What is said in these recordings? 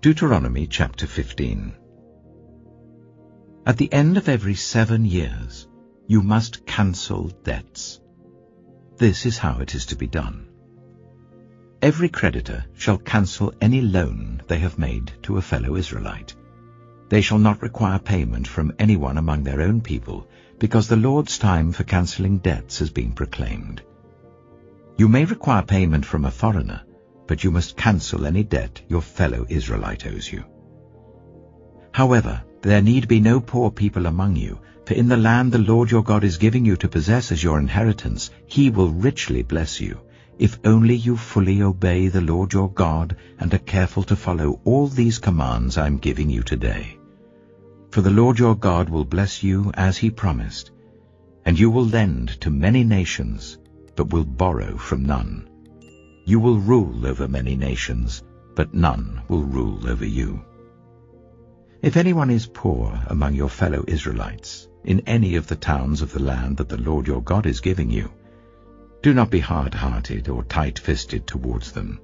Deuteronomy chapter 15. At the end of every 7 years, you must cancel debts. This is how it is to be done. Every creditor shall cancel any loan they have made to a fellow Israelite. They shall not require payment from anyone among their own people, because the Lord's time for cancelling debts has been proclaimed. You may require payment from a foreigner, but you must cancel any debt your fellow Israelite owes you. However, there need be no poor people among you, for in the land the Lord your God is giving you to possess as your inheritance, he will richly bless you, if only you fully obey the Lord your God and are careful to follow all these commands I am giving you today. For the Lord your God will bless you as he promised, and you will lend to many nations, but will borrow from none. You will rule over many nations, but none will rule over you. If anyone is poor among your fellow Israelites, in any of the towns of the land that the Lord your God is giving you, do not be hard-hearted or tight-fisted towards them.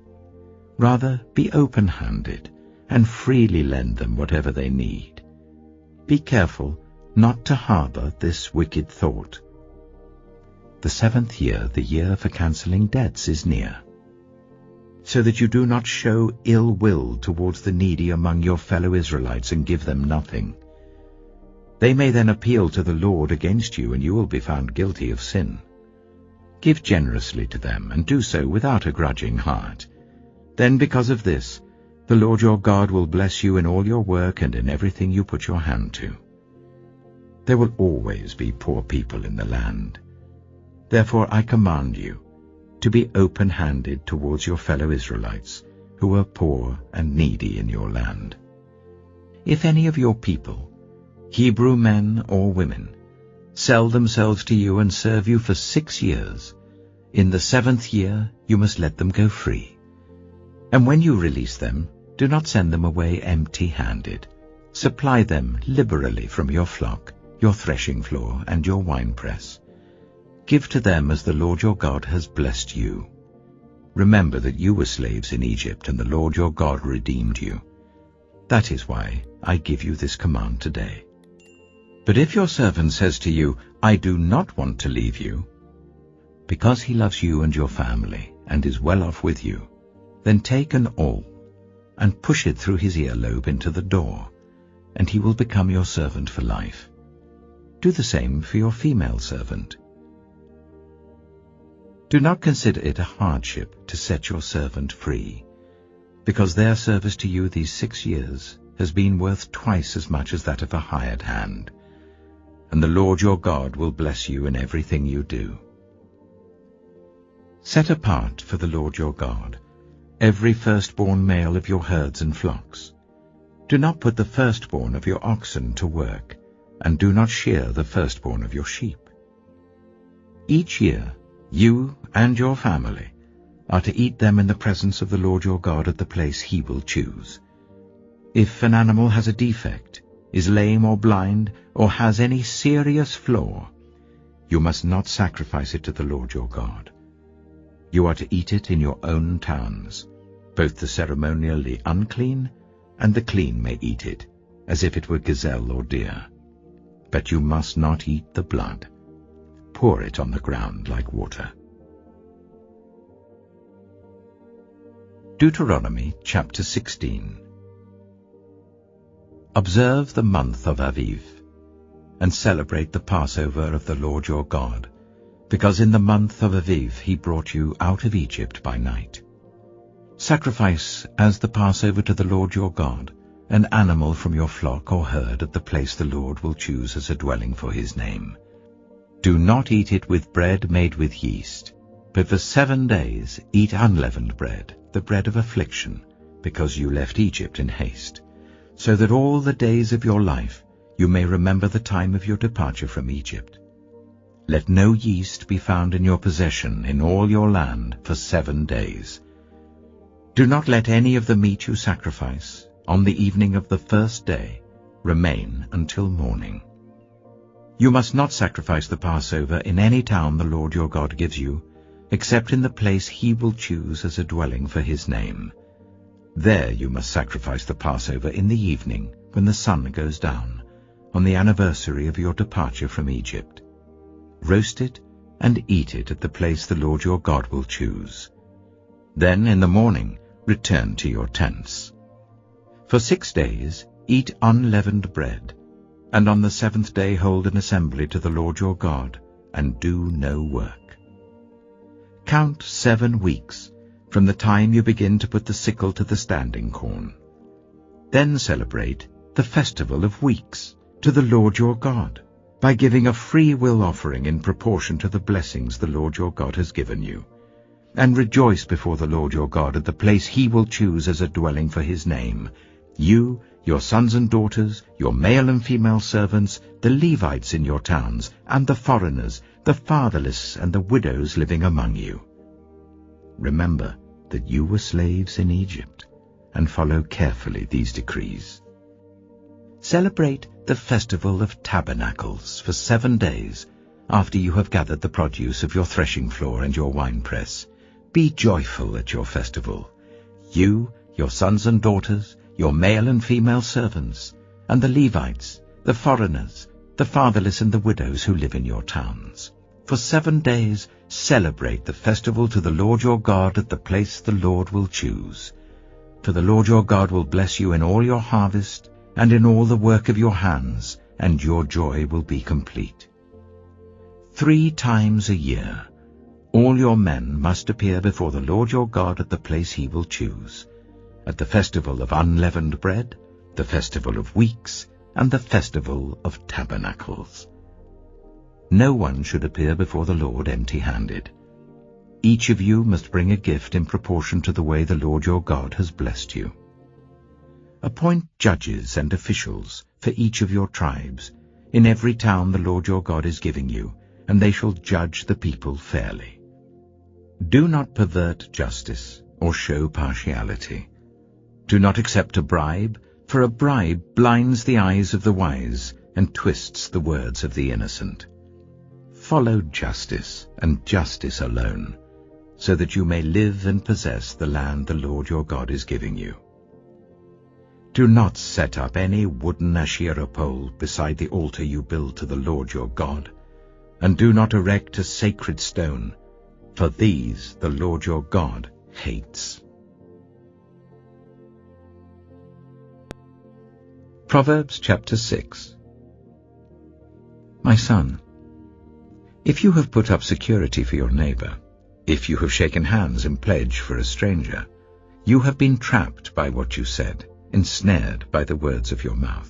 Rather, be open-handed, and freely lend them whatever they need. Be careful not to harbor this wicked thought. The 7th year, the year for cancelling debts, is near, so that you do not show ill will towards the needy among your fellow Israelites and give them nothing. They may then appeal to the Lord against you, and you will be found guilty of sin. Give generously to them, and do so without a grudging heart. Then because of this, the Lord your God will bless you in all your work and in everything you put your hand to. There will always be poor people in the land. Therefore I command you to be open-handed towards your fellow Israelites, who are poor and needy in your land. If any of your people, Hebrew men or women, sell themselves to you and serve you for 6 years, in the 7th year you must let them go free. And when you release them, do not send them away empty-handed. Supply them liberally from your flock, your threshing floor, and your winepress. Give to them as the Lord your God has blessed you. Remember that you were slaves in Egypt, and the Lord your God redeemed you. That is why I give you this command today. But if your servant says to you, I do not want to leave you, because he loves you and your family, and is well off with you, then take an awl, and push it through his earlobe into the door, and he will become your servant for life. Do the same for your female servant. Do not consider it a hardship to set your servant free, because their service to you these 6 years has been worth twice as much as that of a hired hand, and the Lord your God will bless you in everything you do. Set apart for the Lord your God every firstborn male of your herds and flocks. Do not put the firstborn of your oxen to work, and do not shear the firstborn of your sheep. Each year you and your family are to eat them in the presence of the Lord your God at the place he will choose. If an animal has a defect, is lame or blind, or has any serious flaw, you must not sacrifice it to the Lord your God. You are to eat it in your own towns. Both the ceremonially unclean and the clean may eat it, as if it were gazelle or deer. But you must not eat the blood. Pour it on the ground like water. Deuteronomy chapter 16. Observe the month of Aviv, and celebrate the Passover of the Lord your God, because in the month of Aviv he brought you out of Egypt by night. Sacrifice as the Passover to the Lord your God an animal from your flock or herd at the place the Lord will choose as a dwelling for his name. Do not eat it with bread made with yeast, but for 7 days eat unleavened bread, the bread of affliction, because you left Egypt in haste, so that all the days of your life you may remember the time of your departure from Egypt. Let no yeast be found in your possession in all your land for 7 days. Do not let any of the meat you sacrifice on the evening of the first day remain until morning. You must not sacrifice the Passover in any town the Lord your God gives you, except in the place he will choose as a dwelling for his name. There you must sacrifice the Passover in the evening when the sun goes down, on the anniversary of your departure from Egypt. Roast it and eat it at the place the Lord your God will choose. Then in the morning return to your tents. For 6 days eat unleavened bread, and on the 7th day hold an assembly to the Lord your God, and do no work. Count 7 weeks from the time you begin to put the sickle to the standing corn. Then celebrate the Festival of Weeks to the Lord your God, by giving a free will offering in proportion to the blessings the Lord your God has given you. And rejoice before the Lord your God at the place he will choose as a dwelling for his name. You, your sons and daughters, your male and female servants, the Levites in your towns, and the foreigners, the fatherless and the widows living among you. Remember that you were slaves in Egypt, and follow carefully these decrees. Celebrate the Festival of Tabernacles for 7 days after you have gathered the produce of your threshing floor and your winepress. Be joyful at your festival, you, your sons and daughters, your male and female servants, and the Levites, the foreigners, the fatherless and the widows who live in your towns. For 7 days celebrate the festival to the Lord your God at the place the Lord will choose. For the Lord your God will bless you in all your harvest and in all the work of your hands, and your joy will be complete. 3 times a year all your men must appear before the Lord your God at the place he will choose, at the festival of unleavened bread, the festival of weeks, and the festival of tabernacles. No one should appear before the Lord empty-handed. Each of you must bring a gift in proportion to the way the Lord your God has blessed you. Appoint judges and officials for each of your tribes in every town the Lord your God is giving you, and they shall judge the people fairly. Do not pervert justice or show partiality. Do not accept a bribe, for a bribe blinds the eyes of the wise and twists the words of the innocent. Follow justice and justice alone, so that you may live and possess the land the Lord your God is giving you. Do not set up any wooden Asherah pole beside the altar you build to the Lord your God, and do not erect a sacred stone, for these the Lord your God hates. Proverbs chapter 6. My son, if you have put up security for your neighbor, if you have shaken hands in pledge for a stranger, you have been trapped by what you said, ensnared by the words of your mouth.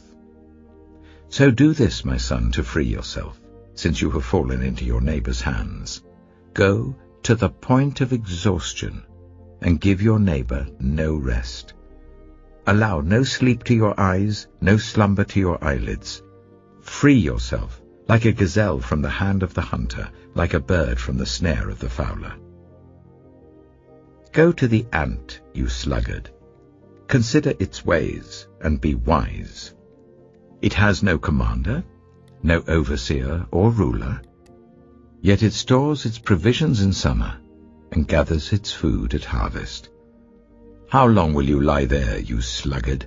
So do this, my son, to free yourself, since you have fallen into your neighbor's hands. Go to the point of exhaustion and give your neighbor no rest. Allow no sleep to your eyes, no slumber to your eyelids. Free yourself like a gazelle from the hand of the hunter, like a bird from the snare of the fowler. Go to the ant, you sluggard. Consider its ways and be wise. It has no commander, no overseer or ruler, yet it stores its provisions in summer and gathers its food at harvest. How long will you lie there, you sluggard?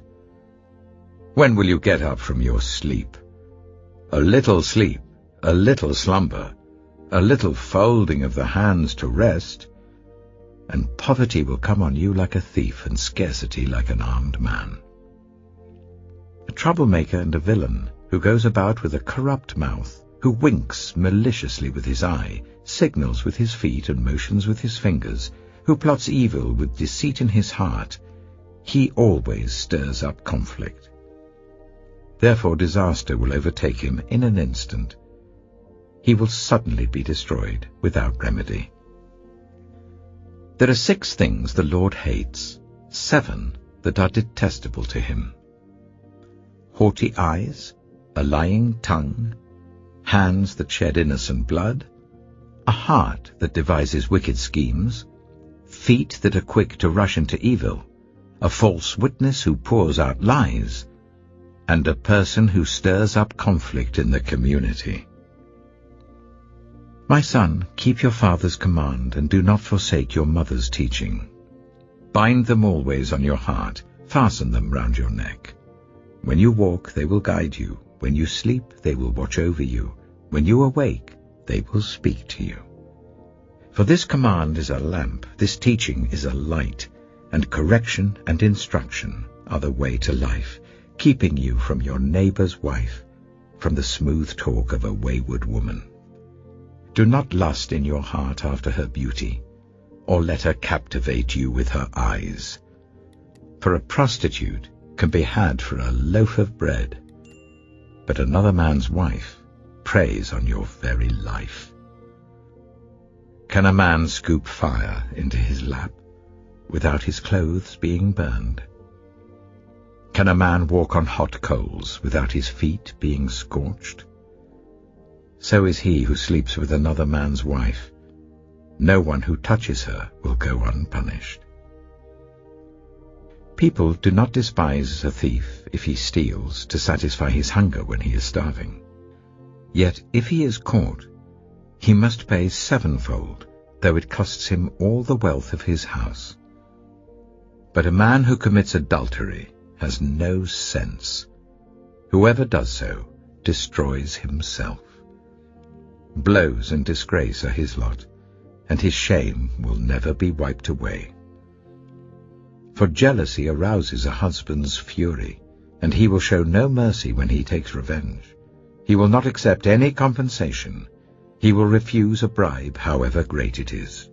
When will you get up from your sleep? A little sleep, a little slumber, a little folding of the hands to rest, and poverty will come on you like a thief and scarcity like an armed man. A troublemaker and a villain who goes about with a corrupt mouth, who winks maliciously with his eye, signals with his feet and motions with his fingers, who plots evil with deceit in his heart, he always stirs up conflict. Therefore disaster will overtake him in an instant. He will suddenly be destroyed without remedy. There are 6 things the Lord hates, 7 that are detestable to him: haughty eyes, a lying tongue, hands that shed innocent blood, a heart that devises wicked schemes, feet that are quick to rush into evil, a false witness who pours out lies, and a person who stirs up conflict in the community. My son, keep your father's command, and do not forsake your mother's teaching. Bind them always on your heart, fasten them round your neck. When you walk, they will guide you. When you sleep, they will watch over you. When you awake, they will speak to you. For this command is a lamp, this teaching is a light, and correction and instruction are the way to life, keeping you from your neighbor's wife, from the smooth talk of a wayward woman. Do not lust in your heart after her beauty, or let her captivate you with her eyes. For a prostitute can be had for a loaf of bread, but another man's wife preys on your very life. Can a man scoop fire into his lap without his clothes being burned? Can a man walk on hot coals without his feet being scorched? So is he who sleeps with another man's wife. No one who touches her will go unpunished. People do not despise a thief if he steals to satisfy his hunger when he is starving. Yet if he is caught, he must pay sevenfold, though it costs him all the wealth of his house. But a man who commits adultery has no sense. Whoever does so destroys himself. Blows and disgrace are his lot, and his shame will never be wiped away. For jealousy arouses a husband's fury, and he will show no mercy when he takes revenge. He will not accept any compensation. He will refuse a bribe, however great it is.